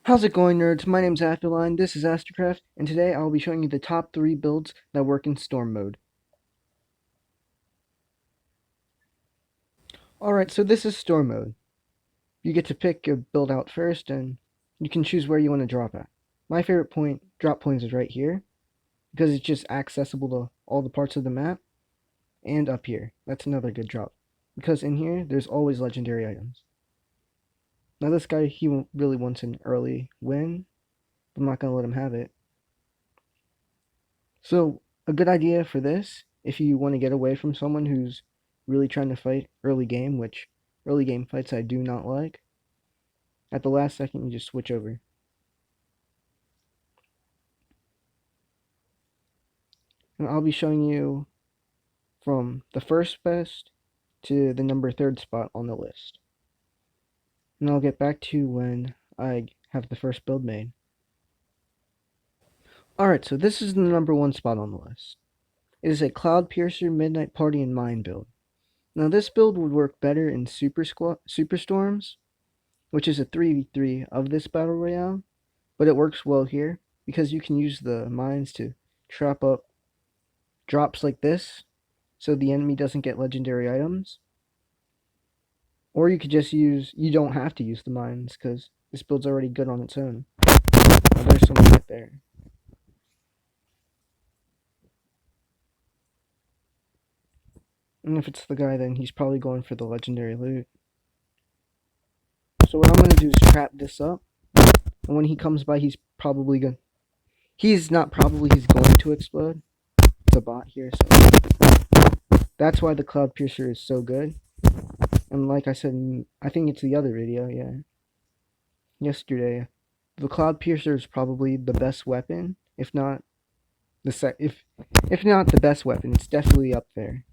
How's it going, nerds? My name's Afterline, this is Astracraft, and today I'll be showing you the top 3 builds that work in Storm mode. Alright, so this is Storm mode. You get to pick your build out first, and you can choose where you want to drop at. My favorite drop point is right here, because it's just accessible to all the parts of the map, and up here. That's another good drop, because in here, there's always legendary items. Now this guy, he really wants an early win, but I'm not going to let him have it. So, a good idea for this, if you want to get away from someone who's really trying to fight early game, which early game fights I do not like, at the last second you just switch over. And I'll be showing you from the first best to the number 3rd spot on the list. And I'll get back to you when I have the first build made. Alright, so this is the number 1 spot on the list. It is a Cloud Piercer, Midnight Party, and Mine build. Now this build would work better in Superstorms, which is a 3v3 of this battle royale, but it works well here because you can use the mines to trap up drops like this so the enemy doesn't get legendary items. Or you could just you don't have to use the mines because this build's already good on its own. Oh, there's someone right there. And if it's the guy, then he's probably going for the legendary loot. So what I'm going to do is trap this up, and when he comes by, he's probably going. He's not probably. He's going to explode. It's a bot here, so that's why the Cloud Piercer is so good. And like I said, I think it's the other video, yeah, yesterday, the Cloud Piercer is probably the best weapon, if not if not the best weapon, it's definitely up there.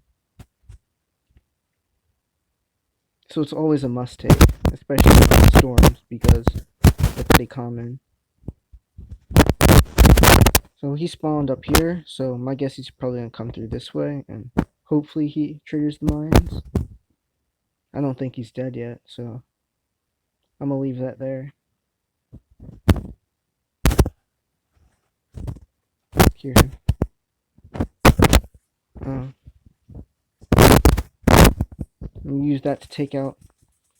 So it's always a must take, especially in storms because they're pretty common. So he spawned up here, so my guess he's probably gonna come through this way, and hopefully he triggers the mines. I don't think he's dead yet, so I'm gonna leave that there. Here. And use that to take out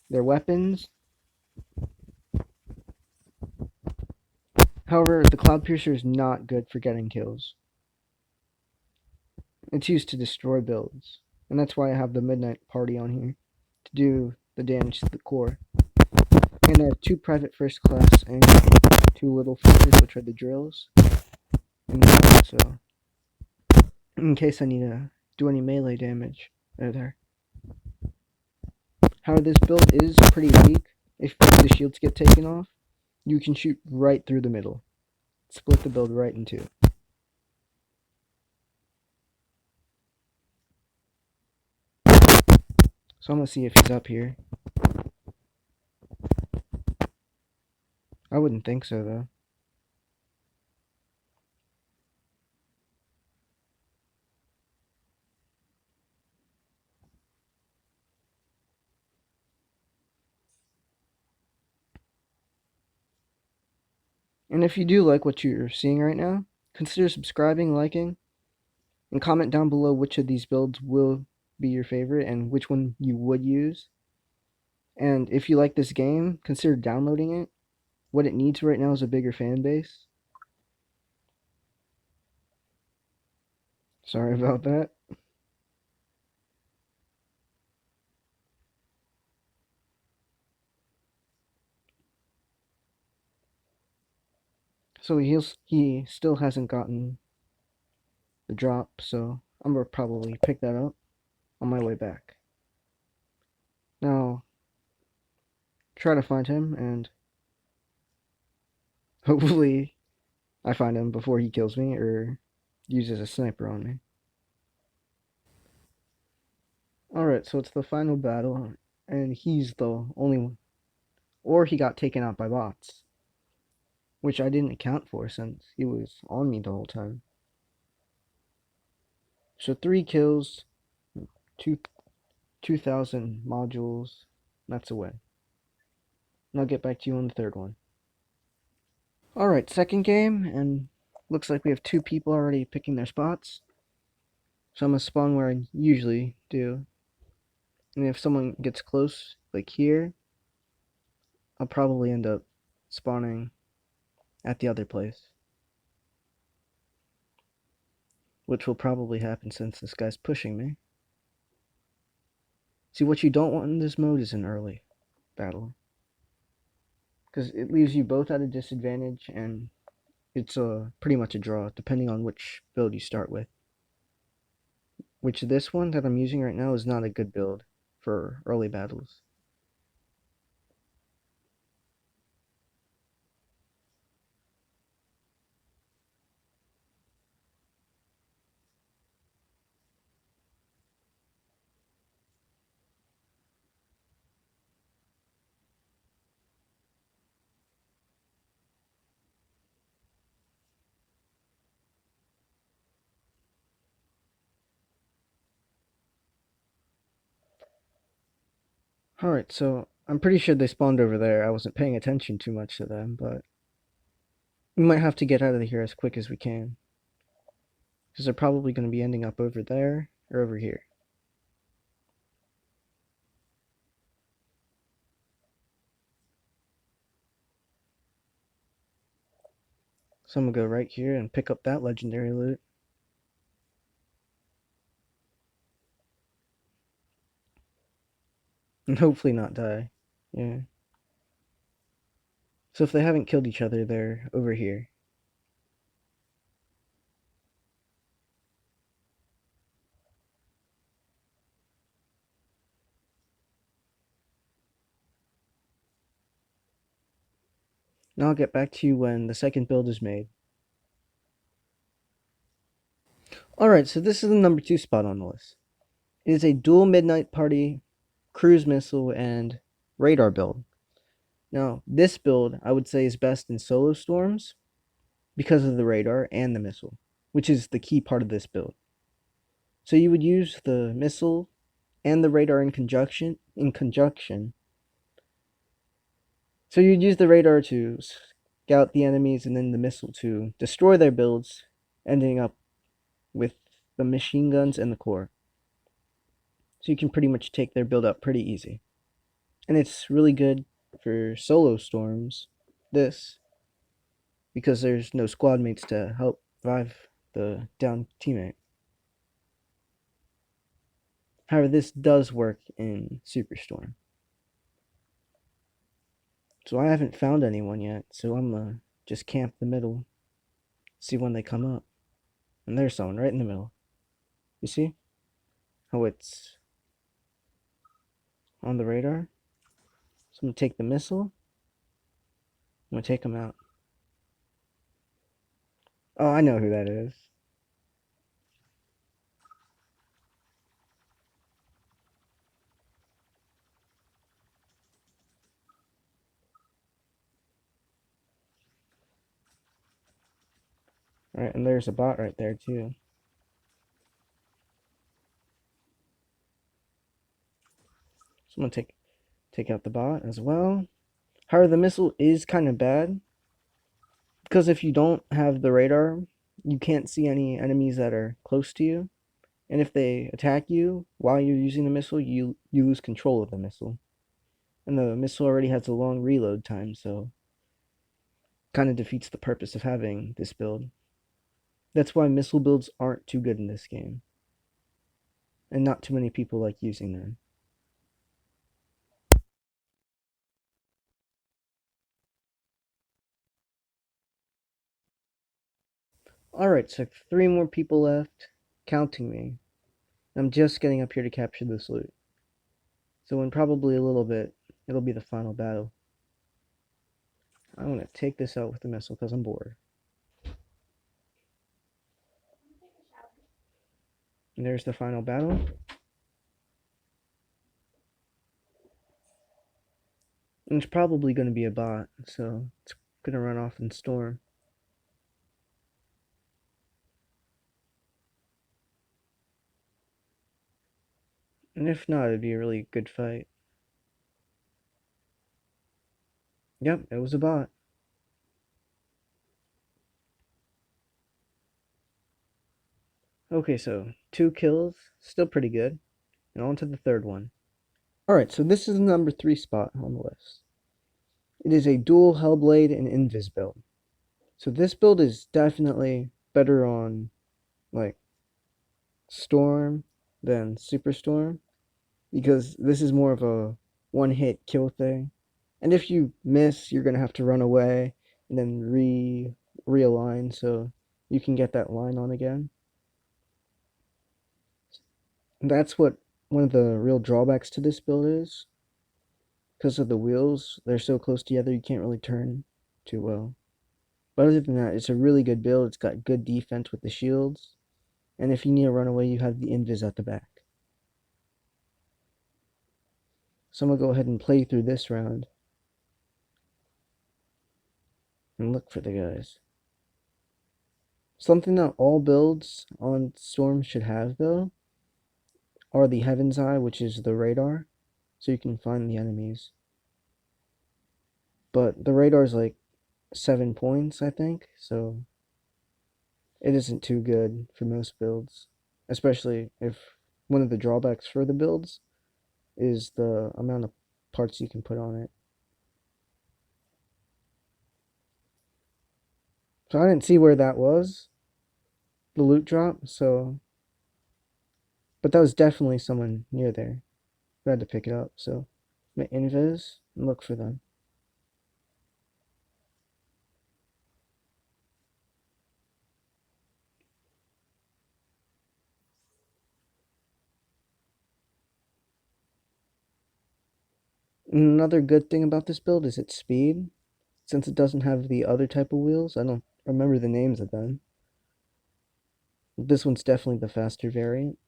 their weapons. However, the Cloud Piercer is not good for getting kills. It's used to destroy builds, and that's why I have the Midnight Party on here, to do the damage to the core. And I have 2 private first class and 2 little fingers, which are the drills. And so, in case I need to do any melee damage, they're there. However, this build is pretty weak. If the shields get taken off, you can shoot right through the middle. Split the build right in 2. So I'm gonna see if he's up here. I wouldn't think so, though. And if you do like what you're seeing right now, consider subscribing, liking, and comment down below which of these builds will be your favorite and which one you would use. And if you like this game, consider downloading it. What it needs right now is a bigger fan base. Sorry about that. So he still hasn't gotten the drop, so I'm gonna probably pick that up on my way back. Now, try to find him, and hopefully I find him before he kills me or uses a sniper on me. Alright, so it's the final battle, and he's the only one. Or he got taken out by bots, which I didn't account for since he was on me the whole time. So 3 kills, 2,000 modules, that's a win. And I'll get back to you on the 3rd one. Alright, second game, and looks like we have two people already picking their spots. So I'm gonna spawn where I usually do. And if someone gets close, like here, I'll probably end up spawning at the other place. Which will probably happen since this guy's pushing me. See, what you don't want in this mode is an early battle. Because it leaves you both at a disadvantage, and it's pretty much a draw, depending on which build you start with. Which this one that I'm using right now is not a good build for early battles. Alright, so I'm pretty sure they spawned over there. I wasn't paying attention too much to them, but we might have to get out of here as quick as we can. Because they're probably going to be ending up over there or over here. So I'm going to go right here and pick up that legendary loot. And hopefully not die. Yeah. So if they haven't killed each other, they're over here. And I'll get back to you when the second build is made. Alright, so this is the number 2 spot on the list. It is a dual midnight party, cruise missile, and radar build. Now, this build I would say is best in solo storms because of the radar and the missile, which is the key part of this build. So you would use the missile and the radar in conjunction. So you'd use the radar to scout the enemies and then the missile to destroy their builds, ending up with the machine guns and the core. So you can pretty much take their build up pretty easy. And it's really good for solo storms, this, because there's no squad mates to help revive the down teammate. However, this does work in Superstorm. So I haven't found anyone yet, so I'm gonna just camp the middle, see when they come up. And there's someone right in the middle. You see how it's on the radar? So I'm gonna take the missile. I'm gonna take him out. Oh, I know who that is. All right, and there's a bot right there too. So I'm gonna take out the bot as well. However, the missile is kind of bad because if you don't have the radar, you can't see any enemies that are close to you. And if they attack you while you're using the missile, you lose control of the missile. And the missile already has a long reload time, so kind of defeats the purpose of having this build. That's why missile builds aren't too good in this game, and not too many people like using them. Alright, so 3 more people left, counting me. I'm just getting up here to capture this loot. So in probably a little bit, it'll be the final battle. I want to take this out with the missile because I'm bored. And there's the final battle. And it's probably going to be a bot, so it's going to run off and storm. And if not, it'd be a really good fight. Yep, it was a bot. Okay, so 2 kills, still pretty good. And on to the third one. Alright, so this is the number 3 spot on the list. It is a dual Hellblade and Invis build. So this build is definitely better on, like, Storm than Superstorm, because this is more of a one-hit kill thing. And if you miss, you're going to have to run away and then realign so you can get that line on again. That's what one of the real drawbacks to this build is. Because of the wheels, they're so close together you can't really turn too well. But other than that, it's a really good build. It's got good defense with the shields. And if you need to run away, you have the invis at the back. So I'm going to go ahead and play through this round and look for the guys. Something that all builds on Storm should have, though, are the Heaven's Eye, which is the radar, so you can find the enemies. But the radar's like 7 points, I think, so it isn't too good for most builds, especially if one of the drawbacks for the builds is the amount of parts you can put on it. So I didn't see where that was, the loot drop, so, but that was definitely someone near there who had to pick it up, so I'm gonna invis and look for them. Another good thing about this build is its speed, since it doesn't have the other type of wheels. I don't remember the names of them. This one's definitely the faster variant.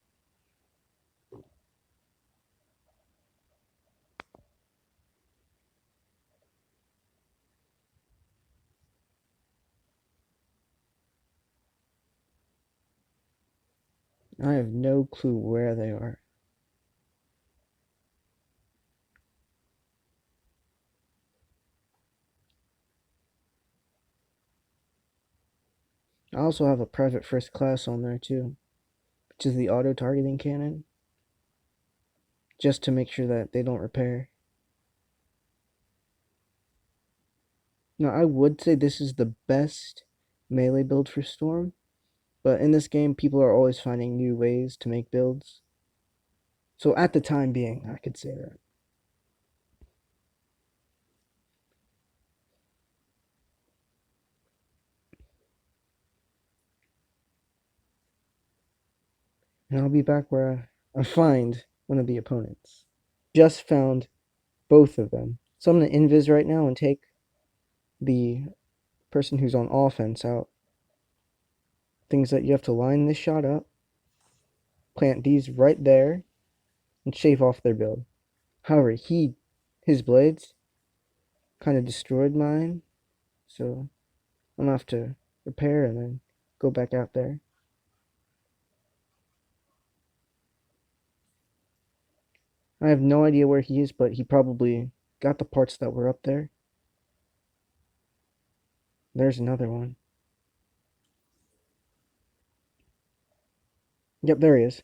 I have no clue where they are. I also have a private first class on there too, which is the auto targeting cannon, just to make sure that they don't repair. Now, I would say this is the best melee build for Storm, but in this game, people are always finding new ways to make builds. So at the time being, I could say that. And I'll be back where I find one of the opponents. Just found both of them. So I'm going to invis right now and take the person who's on offense out. Things that you have to line this shot up, plant these right there, and shave off their build. However, his blades kind of destroyed mine, so I'm gonna have to repair and then go back out there. I have no idea where he is, but he probably got the parts that were up there. There's another one. Yep, there he is.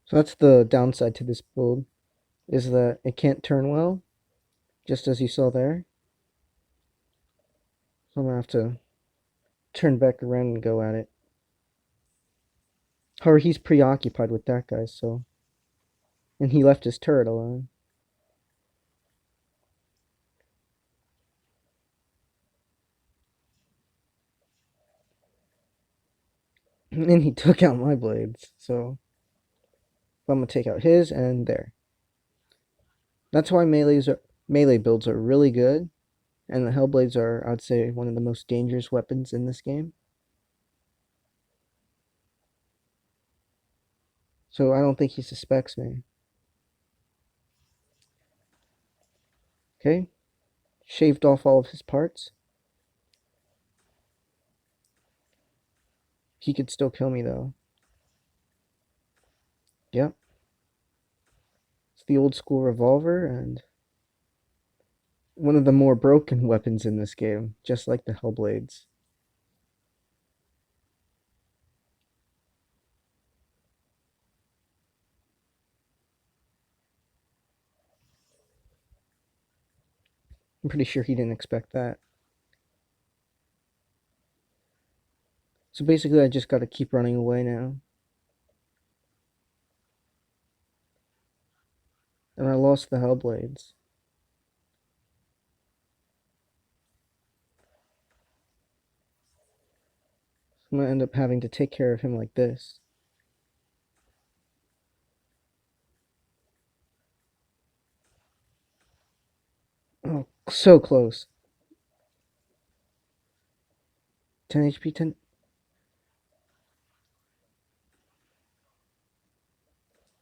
So that's the downside to this build, is that it can't turn well, just as you saw there. So I'm gonna have to turn back around and go at it. However, he's preoccupied with that guy, so, and he left his turret alone. And he took out my blades, so I'm gonna take out his and there. That's why melee builds are really good, and the Hellblades are, I'd say, one of the most dangerous weapons in this game. So I don't think he suspects me. Okay, shaved off all of his parts. He could still kill me though. Yep, it's the old school revolver, and one of the more broken weapons in this game, just like the Hellblades. I'm pretty sure he didn't expect that. So basically, I just gotta keep running away now. And I lost the Hellblades. I'm gonna end up having to take care of him like this. Oh, so close. 10 HP, 10.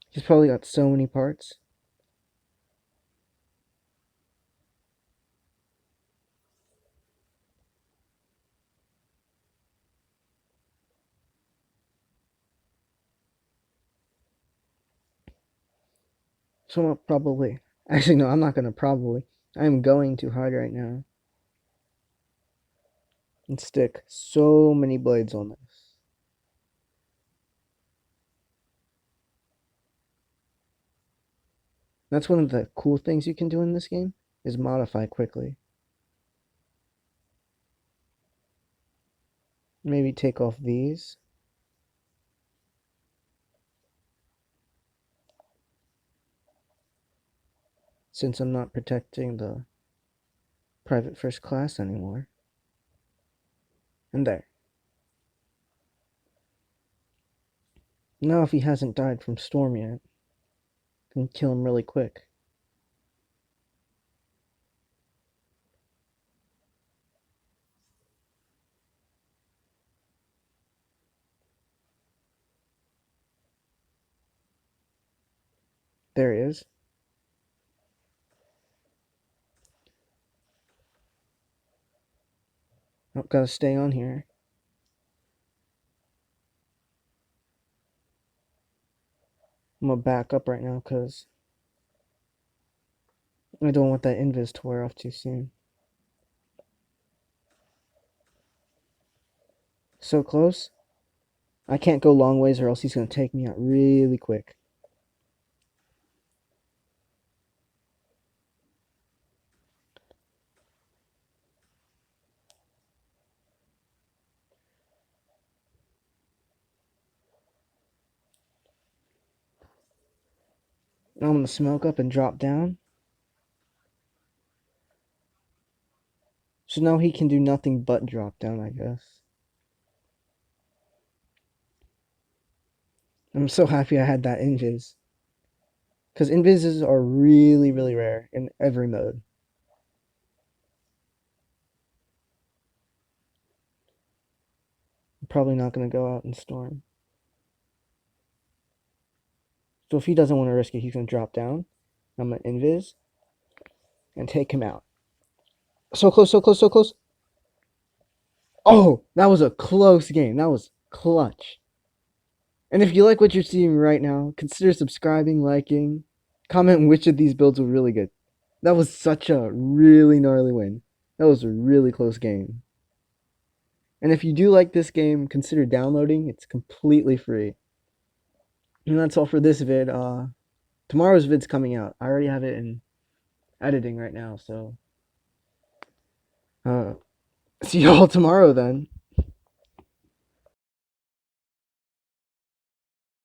He's probably got so many parts. So I'll probably. Actually, no, I'm not gonna probably. I'm going to hide right now. And stick so many blades on this. That's one of the cool things you can do in this game, is modify quickly. Maybe take off these. Since I'm not protecting the private first class anymore. And there. Now if he hasn't died from storm yet, I can kill him really quick. There he is. Oh, gotta stay on here. I'm gonna back up right now because I don't want that invis to wear off too soon. So close. I can't go long ways or else he's gonna take me out really quick. Now I'm gonna smoke up and drop down. So now he can do nothing but drop down, I guess. I'm so happy I had that invis. Because invises are really, really rare in every mode. I'm probably not gonna go out and storm. So if he doesn't want to risk it, he's gonna drop down. I'm gonna invis and take him out. So close, so close, so close. Oh, that was a close game. That was clutch. And if you like what you're seeing right now, consider subscribing, liking, comment which of these builds were really good. That was such a really gnarly win. That was a really close game. And if you do like this game, consider downloading. It's completely free. And that's all for this vid. Tomorrow's vid's coming out. I already have it in editing right now, so see y'all tomorrow then.